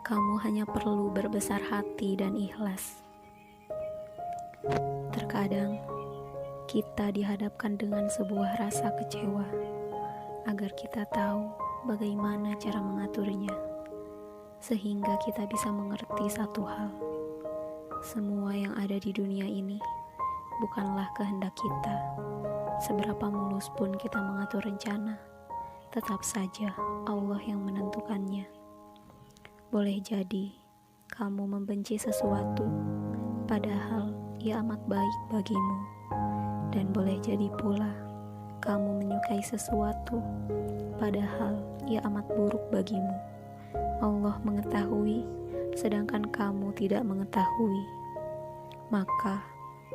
kamu hanya perlu berbesar hati dan ikhlas. Terkadang kita dihadapkan dengan sebuah rasa kecewa agar kita tahu bagaimana cara mengaturnya, sehingga kita bisa mengerti satu hal: semua yang ada di dunia ini bukanlah kehendak kita. Seberapa mulus pun kita mengatur rencana, tetap saja Allah yang menentukannya. Boleh jadi kamu membenci sesuatu, padahal ia amat baik bagimu. Dan boleh jadi pula kamu menyukai sesuatu, padahal ia amat buruk bagimu. Allah mengetahui, sedangkan kamu tidak mengetahui. Maka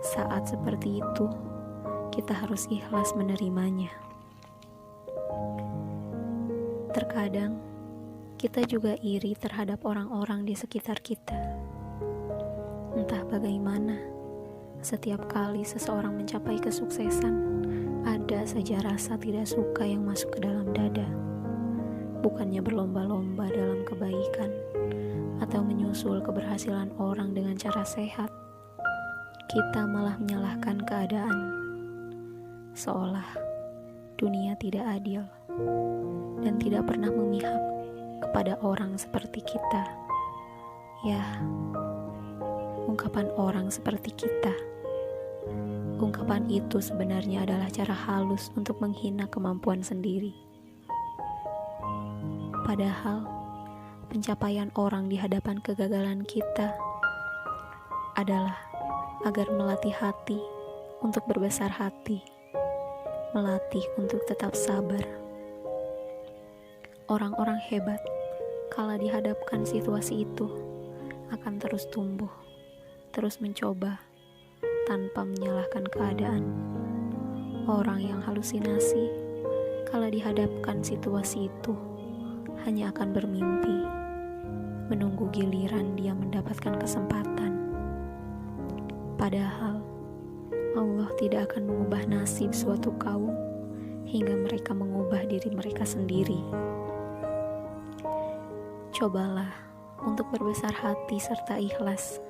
saat seperti itu, kita harus ikhlas menerimanya. Terkadang kita juga iri terhadap orang-orang di sekitar kita. Entah bagaimana, setiap kali seseorang mencapai kesuksesan, ada saja rasa tidak suka yang masuk ke dalam dada. Bukannya berlomba-lomba dalam kebaikan atau menyusul keberhasilan orang dengan cara sehat, kita malah menyalahkan keadaan, seolah dunia tidak adil dan tidak pernah memihak kepada orang seperti kita. Ya, ungkapan orang seperti kita, ungkapan itu sebenarnya adalah cara halus untuk menghina kemampuan sendiri. Padahal pencapaian orang di hadapan kegagalan kita adalah agar melatih hati untuk berbesar hati, melatih untuk tetap sabar. Orang-orang hebat kala dihadapkan situasi itu akan terus tumbuh, terus mencoba tanpa menyalahkan keadaan. Orang yang halusinasi kala dihadapkan situasi itu hanya akan bermimpi, menunggu giliran dia mendapatkan kesempatan. Padahal Allah tidak akan mengubah nasib suatu kaum hingga mereka mengubah diri mereka sendiri. Cobalah untuk berbesar hati serta ikhlas.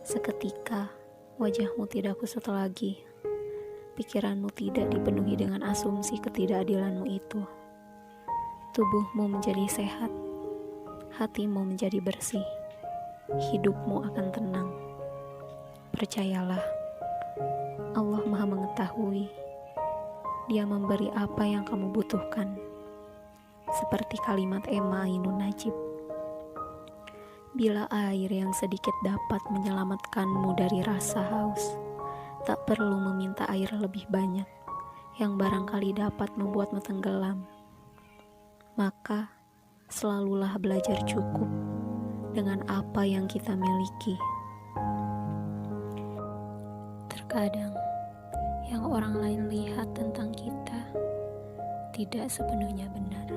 Seketika wajahmu tidak kusut lagi, pikiranmu tidak dipenuhi dengan asumsi ketidakadilanmu itu. Tubuhmu menjadi sehat, hatimu menjadi bersih, hidupmu akan tenang. Percayalah, Allah Maha Mengetahui. Dia memberi apa yang kamu butuhkan. Seperti kalimat Emma Ainun Najib, bila air yang sedikit dapat menyelamatkanmu dari rasa haus, tak perlu meminta air lebih banyak yang barangkali dapat membuatmu tenggelam. Maka selalulah belajar cukup dengan apa yang kita miliki. Terkadang yang orang lain lihat tentang kita tidak sepenuhnya benar,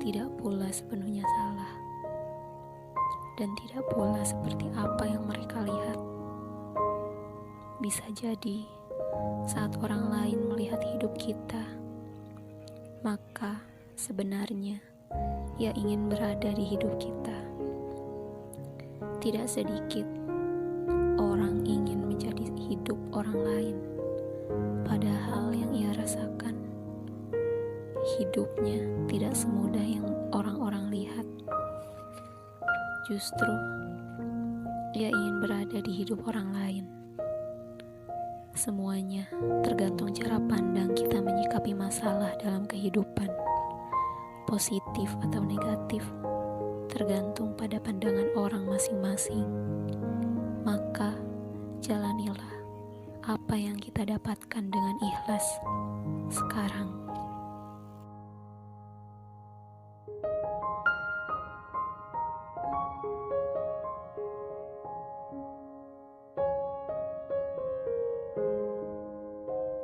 tidak pula sepenuhnya salah, dan tidak pula seperti apa yang mereka lihat. Bisa jadi saat orang lain melihat hidup kita, maka sebenarnya ia ingin berada di hidup kita. Tidak sedikit orang ingin menjadi hidup orang lain, padahal yang ia rasakan hidupnya tidak semudah yang orang-orang lihat. Justru ia ingin berada di hidup orang lain. Semuanya tergantung cara pandang kita menyikapi masalah dalam kehidupan, positif atau negatif, tergantung pada pandangan orang masing-masing. Maka jalanilah apa yang kita dapatkan dengan ikhlas sekarang.